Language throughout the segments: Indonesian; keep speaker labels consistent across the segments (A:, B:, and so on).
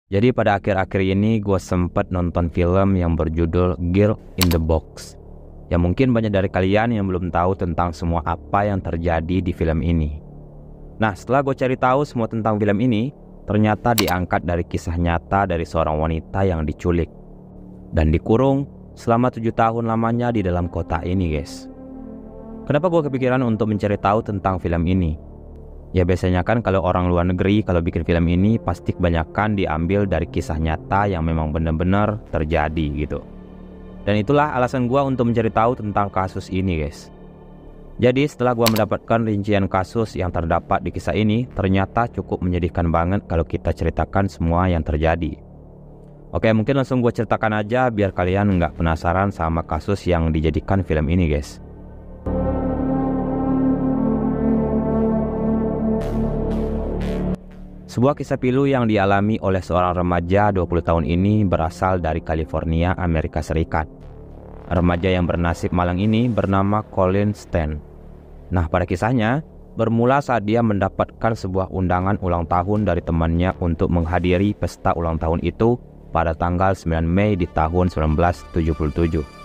A: Jadi pada akhir-akhir ini gue sempet nonton film yang berjudul Girl in the Box. Ya mungkin banyak dari kalian yang belum tahu tentang semua apa yang terjadi di film ini. Nah setelah gue cari tahu semua tentang film ini, ternyata diangkat dari kisah nyata dari seorang wanita yang diculik dan dikurung selama 7 tahun lamanya di dalam kota ini guys. Kenapa gue kepikiran untuk mencari tahu tentang film ini? Ya biasanya kan kalau orang luar negeri kalau bikin film ini pasti kebanyakan diambil dari kisah nyata yang memang benar-benar terjadi gitu. Dan itulah alasan gua untuk mencari tahu tentang kasus ini guys. Jadi setelah gua mendapatkan rincian kasus yang terdapat di kisah ini, ternyata cukup menyedihkan banget kalau kita ceritakan semua yang terjadi. Oke, mungkin langsung gua ceritakan aja biar kalian nggak penasaran sama kasus yang dijadikan film ini guys. Sebuah kisah pilu yang dialami oleh seorang remaja 20 tahun ini berasal dari California, Amerika Serikat. Remaja yang bernasib malang ini bernama Colin Stan. Nah, pada kisahnya, bermula saat dia mendapatkan sebuah undangan ulang tahun dari temannya untuk menghadiri pesta ulang tahun itu pada tanggal 9 Mei di tahun 1977.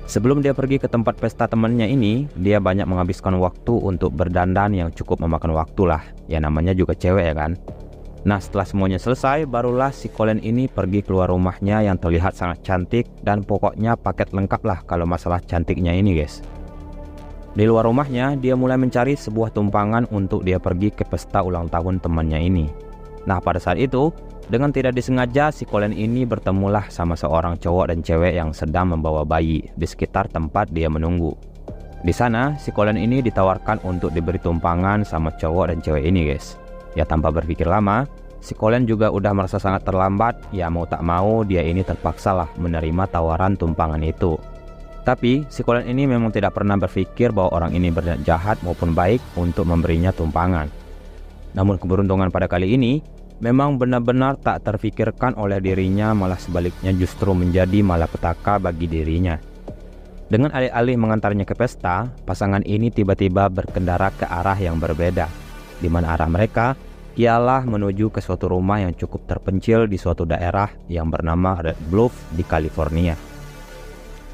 A: Sebelum dia pergi ke tempat pesta temannya ini, dia banyak menghabiskan waktu untuk berdandan yang cukup memakan waktu lah. Ya namanya juga cewek ya kan. Nah setelah semuanya selesai, barulah si Colin ini pergi keluar rumahnya yang terlihat sangat cantik dan pokoknya paket lengkap lah kalau masalah cantiknya ini guys. Di luar rumahnya, dia mulai mencari sebuah tumpangan untuk dia pergi ke pesta ulang tahun temannya ini. Nah pada saat itu, dengan tidak disengaja si Colin ini bertemulah sama seorang cowok dan cewek yang sedang membawa bayi di sekitar tempat dia menunggu. Di sana si Colin ini ditawarkan untuk diberi tumpangan sama cowok dan cewek ini guys. Ya tanpa berpikir lama, si Colin juga udah merasa sangat terlambat. Ya mau tak mau dia ini terpaksalah menerima tawaran tumpangan itu. Tapi si Colin ini memang tidak pernah berpikir bahwa orang ini berniat jahat maupun baik untuk memberinya tumpangan. Namun keberuntungan pada kali ini memang benar-benar tak terfikirkan oleh dirinya, malah sebaliknya justru menjadi malapetaka bagi dirinya. Dengan alih-alih mengantarnya ke pesta, pasangan ini tiba-tiba berkendara ke arah yang berbeda, di mana arah mereka ialah menuju ke suatu rumah yang cukup terpencil di suatu daerah yang bernama Red Bluff di California.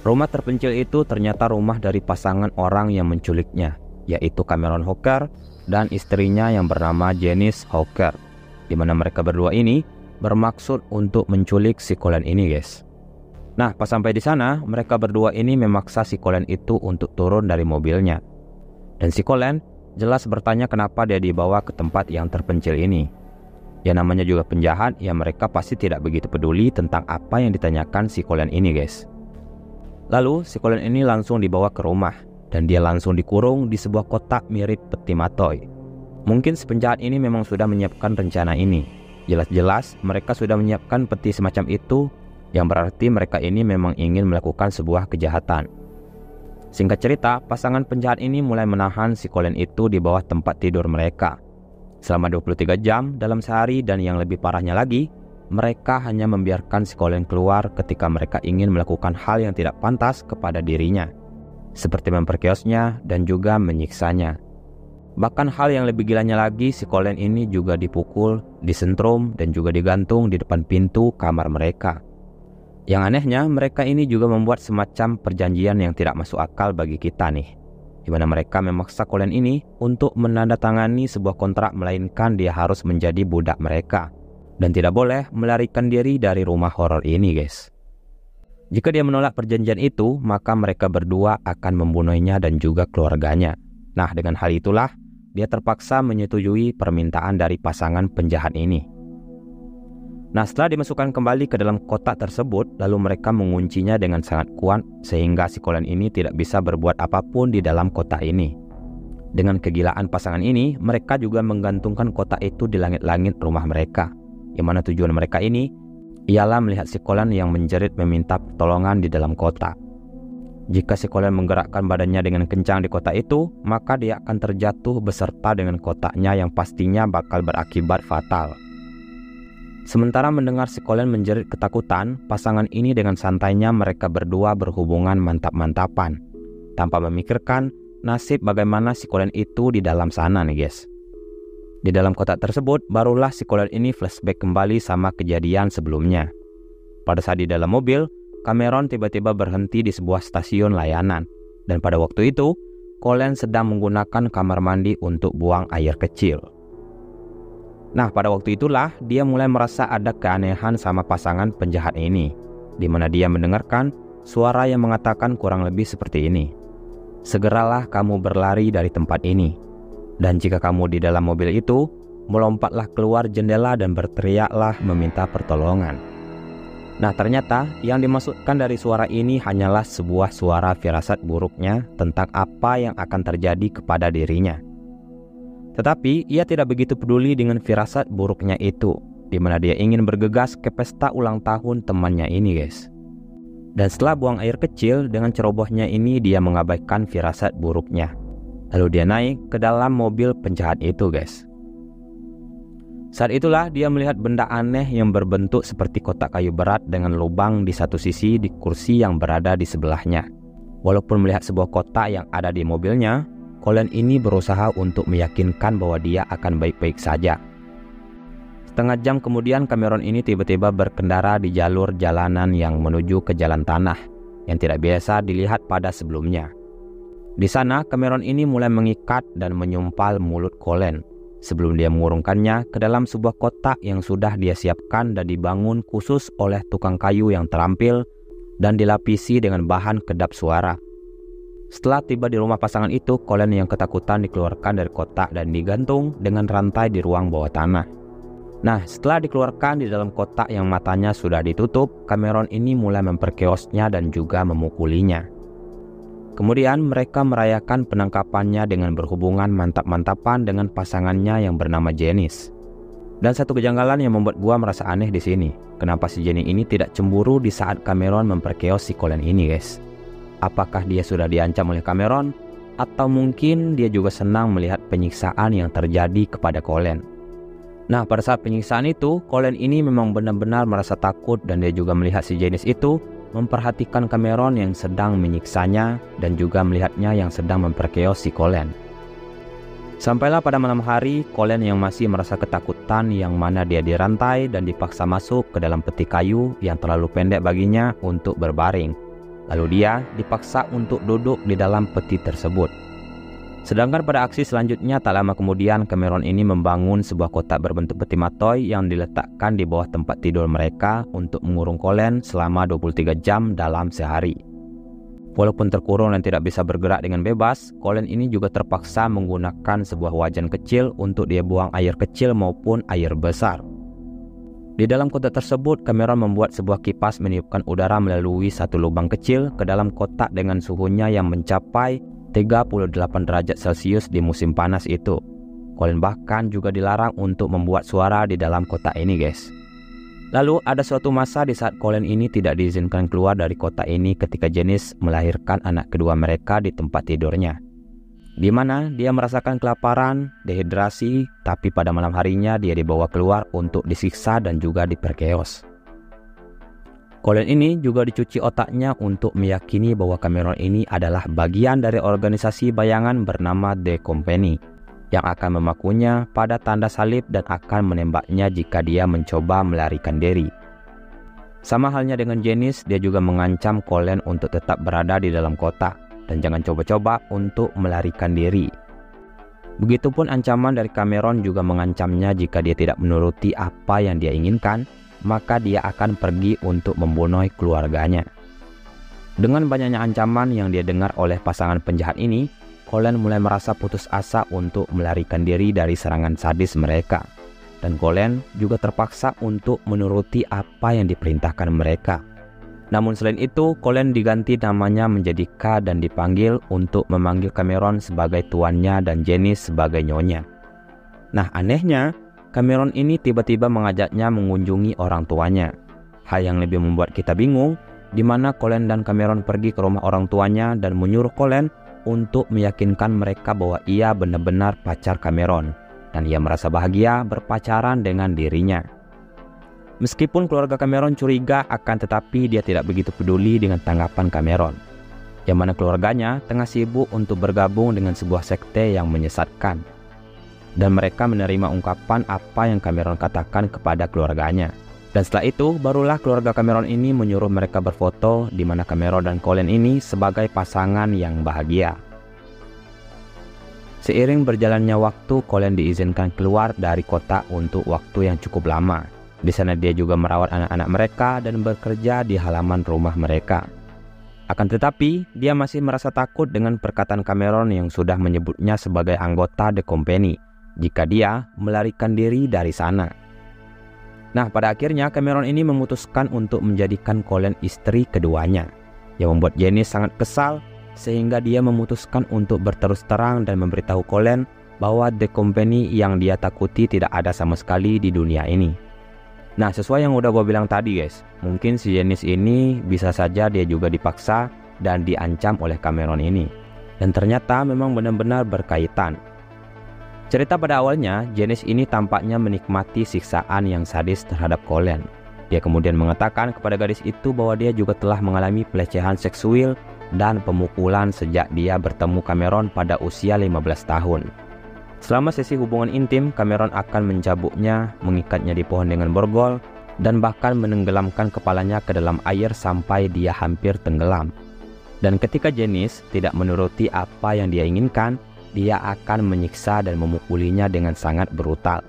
A: Rumah terpencil itu ternyata rumah dari pasangan orang yang menculiknya, yaitu Cameron Hawker dan istrinya yang bernama Janice Hawker, di mana mereka berdua ini bermaksud untuk menculik si Colin ini guys. Nah pas sampai di sana, mereka berdua ini memaksa si Colin itu untuk turun dari mobilnya. Dan si Colin jelas bertanya kenapa dia dibawa ke tempat yang terpencil ini. Ya namanya juga penjahat, ya mereka pasti tidak begitu peduli tentang apa yang ditanyakan si Colin ini guys. Lalu si Colin ini langsung dibawa ke rumah dan dia langsung dikurung di sebuah kotak mirip peti matoy. Mungkin si penjahat ini memang sudah menyiapkan rencana ini. Jelas-jelas mereka sudah menyiapkan peti semacam itu, yang berarti mereka ini memang ingin melakukan sebuah kejahatan. Singkat cerita, pasangan penjahat ini mulai menahan si Colin itu di bawah tempat tidur mereka selama 23 jam dalam sehari, dan yang lebih parahnya lagi, mereka hanya membiarkan si Colin keluar ketika mereka ingin melakukan hal yang tidak pantas kepada dirinya, seperti memperkiosnya dan juga menyiksanya. Bahkan hal yang lebih gilanya lagi, si Colin ini juga dipukul, disentrum, dan juga digantung di depan pintu kamar mereka. Yang anehnya, mereka ini juga membuat semacam perjanjian yang tidak masuk akal bagi kita nih, di mana mereka memaksa Colin ini untuk menandatangani sebuah kontrak, melainkan dia harus menjadi budak mereka dan tidak boleh melarikan diri dari rumah horor ini guys. Jika dia menolak perjanjian itu, maka mereka berdua akan membunuhnya dan juga keluarganya. Nah dengan hal itulah dia terpaksa menyetujui permintaan dari pasangan penjahat ini. Nah, setelah dimasukkan kembali ke dalam kotak tersebut, lalu mereka menguncinya dengan sangat kuat sehingga si Colin ini tidak bisa berbuat apapun di dalam kotak ini. Dengan kegilaan pasangan ini, mereka juga menggantungkan kotak itu di langit-langit rumah mereka. Yang mana tujuan mereka ini ialah melihat si Colin yang menjerit meminta pertolongan di dalam kotak. Jika si Colin menggerakkan badannya dengan kencang di kotak itu, maka dia akan terjatuh beserta dengan kotaknya yang pastinya bakal berakibat fatal. Sementara mendengar si Colin menjerit ketakutan, pasangan ini dengan santainya mereka berdua berhubungan mantap-mantapan, tanpa memikirkan nasib bagaimana si Colin itu di dalam sana nih guys. Di dalam kotak tersebut, barulah si Colin ini flashback kembali sama kejadian sebelumnya. Pada saat di dalam mobil, Cameron tiba-tiba berhenti di sebuah stasiun layanan, dan pada waktu itu, Colin sedang menggunakan kamar mandi untuk buang air kecil. Nah, pada waktu itulah dia mulai merasa ada keanehan sama pasangan penjahat ini, di mana dia mendengarkan suara yang mengatakan kurang lebih seperti ini. Segeralah kamu berlari dari tempat ini, dan jika kamu di dalam mobil itu, melompatlah keluar jendela dan berteriaklah meminta pertolongan. Nah, ternyata yang dimaksudkan dari suara ini hanyalah sebuah suara firasat buruknya tentang apa yang akan terjadi kepada dirinya. Tetapi ia tidak begitu peduli dengan firasat buruknya itu, di mana dia ingin bergegas ke pesta ulang tahun temannya ini guys. Dan setelah buang air kecil, dengan cerobohnya ini dia mengabaikan firasat buruknya. Lalu dia naik ke dalam mobil penjahat itu guys. Saat itulah dia melihat benda aneh yang berbentuk seperti kotak kayu berat dengan lubang di satu sisi di kursi yang berada di sebelahnya. Walaupun melihat sebuah kotak yang ada di mobilnya, Colin ini berusaha untuk meyakinkan bahwa dia akan baik-baik saja. Setengah jam kemudian Cameron ini tiba-tiba berkendara di jalur jalanan yang menuju ke jalan tanah yang tidak biasa dilihat pada sebelumnya. Di sana Cameron ini mulai mengikat dan menyumpal mulut Colin sebelum dia mengurungkannya ke dalam sebuah kotak yang sudah dia siapkan dan dibangun khusus oleh tukang kayu yang terampil dan dilapisi dengan bahan kedap suara. Setelah tiba di rumah pasangan itu, Colin yang ketakutan dikeluarkan dari kotak dan digantung dengan rantai di ruang bawah tanah. Nah, setelah dikeluarkan di dalam kotak yang matanya sudah ditutup, Cameron ini mulai memperkeosnya dan juga memukulinya. Kemudian mereka merayakan penangkapannya dengan berhubungan mantap-mantapan dengan pasangannya yang bernama Janice. Dan satu kejanggalan yang membuat gua merasa aneh di sini, kenapa si Jenny ini tidak cemburu di saat Cameron memperkeos si Colin ini guys? Apakah dia sudah diancam oleh Cameron? Atau mungkin dia juga senang melihat penyiksaan yang terjadi kepada Colin? Nah, pada saat penyiksaan itu, Colin ini memang benar-benar merasa takut dan dia juga melihat si Janice itu memperhatikan Cameron yang sedang menyiksanya dan juga melihatnya yang sedang memperkeos si Colin. Sampailah pada malam hari, Colin yang masih merasa ketakutan yang mana dia dirantai dan dipaksa masuk ke dalam peti kayu yang terlalu pendek baginya untuk berbaring. Lalu dia dipaksa untuk duduk di dalam peti tersebut. Sedangkan pada aksi selanjutnya tak lama kemudian Cameron ini membangun sebuah kotak berbentuk peti matoy yang diletakkan di bawah tempat tidur mereka untuk mengurung Colin selama 23 jam dalam sehari. Walaupun terkurung dan tidak bisa bergerak dengan bebas, Colin ini juga terpaksa menggunakan sebuah wajan kecil untuk dia buang air kecil maupun air besar. Di dalam kotak tersebut, Cameron membuat sebuah kipas meniupkan udara melalui satu lubang kecil ke dalam kotak dengan suhunya yang mencapai 38 derajat Celcius di musim panas itu. Colin bahkan juga dilarang untuk membuat suara di dalam kotak ini guys. Lalu ada suatu masa di saat Colin ini tidak diizinkan keluar dari kotak ini ketika Janice melahirkan anak kedua mereka di tempat tidurnya, di mana dia merasakan kelaparan, dehidrasi, tapi pada malam harinya dia dibawa keluar untuk disiksa dan juga diperkeos. Colin ini juga dicuci otaknya untuk meyakini bahwa Cameron ini adalah bagian dari organisasi bayangan bernama The Company yang akan memakunya pada tanda salib dan akan menembaknya jika dia mencoba melarikan diri. Sama halnya dengan Janice, dia juga mengancam Colin untuk tetap berada di dalam kotak dan jangan coba-coba untuk melarikan diri. Begitupun ancaman dari Cameron juga mengancamnya jika dia tidak menuruti apa yang dia inginkan, maka dia akan pergi untuk membunuh keluarganya. Dengan banyaknya ancaman yang dia dengar oleh pasangan penjahat ini, Colin mulai merasa putus asa untuk melarikan diri dari serangan sadis mereka. dan Colin juga terpaksa untuk menuruti apa yang diperintahkan mereka. Namun selain itu, Colin diganti namanya menjadi K dan dipanggil untuk memanggil Cameron sebagai tuannya dan Janice sebagai nyonya. Nah, anehnya, Cameron ini tiba-tiba mengajaknya mengunjungi orang tuanya. Hal yang lebih membuat kita bingung, di mana Colin dan Cameron pergi ke rumah orang tuanya dan menyuruh Colin untuk meyakinkan mereka bahwa ia benar-benar pacar Cameron dan ia merasa bahagia berpacaran dengan dirinya. Meskipun keluarga Cameron curiga, akan tetapi dia tidak begitu peduli dengan tanggapan Cameron, yang mana keluarganya tengah sibuk untuk bergabung dengan sebuah sekte yang menyesatkan. Dan mereka menerima ungkapan apa yang Cameron katakan kepada keluarganya. Dan setelah itu, barulah keluarga Cameron ini menyuruh mereka berfoto di mana Cameron dan Colin ini sebagai pasangan yang bahagia. Seiring berjalannya waktu, Colin diizinkan keluar dari kota untuk waktu yang cukup lama. Di sana dia juga merawat anak-anak mereka dan bekerja di halaman rumah mereka. Akan tetapi, dia masih merasa takut dengan perkataan Cameron yang sudah menyebutnya sebagai anggota The Company jika dia melarikan diri dari sana. Nah, pada akhirnya Cameron ini memutuskan untuk menjadikan Colin istri keduanya, yang membuat Janice sangat kesal sehingga dia memutuskan untuk berterus terang dan memberitahu Colin bahwa The Company yang dia takuti tidak ada sama sekali di dunia ini. Nah, sesuai yang udah gue bilang tadi guys, mungkin si Janice ini bisa saja dia juga dipaksa dan diancam oleh Cameron ini. Dan ternyata memang benar-benar berkaitan. Cerita pada awalnya, Janice ini tampaknya menikmati siksaan yang sadis terhadap Colin. Dia kemudian mengatakan kepada gadis itu bahwa dia juga telah mengalami pelecehan seksual dan pemukulan sejak dia bertemu Cameron pada usia 15 tahun. Selama sesi hubungan intim, Cameron akan mencabuknya, mengikatnya di pohon dengan borgol, dan bahkan menenggelamkan kepalanya ke dalam air sampai dia hampir tenggelam. Dan ketika Janice tidak menuruti apa yang dia inginkan, dia akan menyiksa dan memukulinya dengan sangat brutal.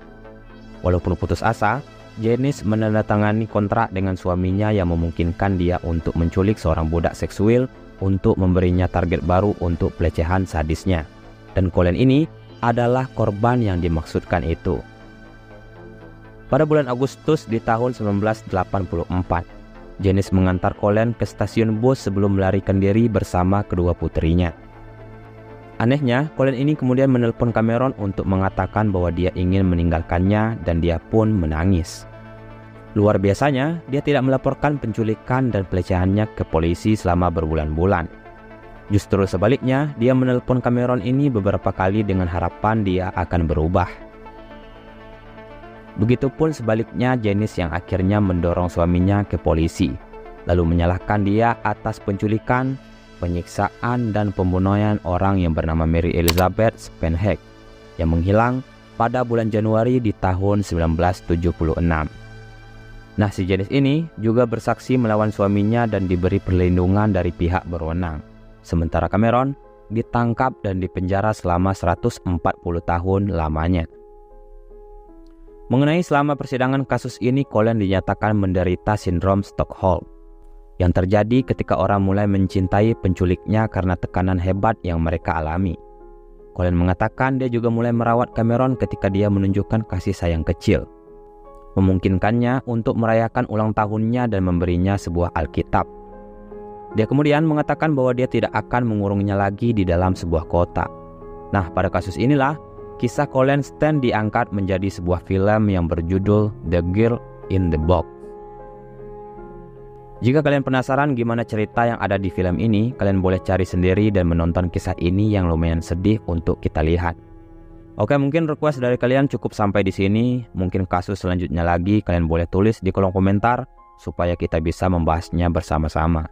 A: Walaupun putus asa, Janice menandatangani kontrak dengan suaminya yang memungkinkan dia untuk menculik seorang budak seksual untuk memberinya target baru untuk pelecehan sadisnya. Dan Colin ini adalah korban yang dimaksudkan itu. Pada bulan Agustus di tahun 1984, Janice mengantar Colin ke stasiun bus sebelum melarikan diri bersama kedua putrinya. Anehnya, Colin ini kemudian menelpon Cameron untuk mengatakan bahwa dia ingin meninggalkannya dan dia pun menangis. Luar biasanya, dia tidak melaporkan penculikan dan pelecehannya ke polisi selama berbulan-bulan. Justru sebaliknya, dia menelpon Cameron ini beberapa kali dengan harapan dia akan berubah. Begitupun sebaliknya Janice yang akhirnya mendorong suaminya ke polisi, lalu menyalahkan dia atas penculikan, penyiksaan, dan pembunuhan orang yang bernama Mary Elizabeth Spanhag yang menghilang pada bulan Januari di tahun 1976. Nah, si Janice ini juga bersaksi melawan suaminya dan diberi perlindungan dari pihak berwenang. Sementara Cameron ditangkap dan dipenjara selama 140 tahun lamanya. Mengenai selama persidangan kasus ini, Colin dinyatakan menderita sindrom Stockholm, yang terjadi ketika orang mulai mencintai penculiknya karena tekanan hebat yang mereka alami. Colin mengatakan dia juga mulai merawat Cameron ketika dia menunjukkan kasih sayang kecil, memungkinkannya untuk merayakan ulang tahunnya dan memberinya sebuah Alkitab. Dia kemudian mengatakan bahwa dia tidak akan mengurungnya lagi di dalam sebuah kota. Nah, pada kasus inilah, kisah Colin Stan diangkat menjadi sebuah film yang berjudul The Girl in the Box. Jika kalian penasaran gimana cerita yang ada di film ini, kalian boleh cari sendiri dan menonton kisah ini yang lumayan sedih untuk kita lihat. Oke, mungkin request dari kalian cukup sampai di sini. Mungkin kasus selanjutnya lagi kalian boleh tulis di kolom komentar supaya kita bisa membahasnya bersama-sama.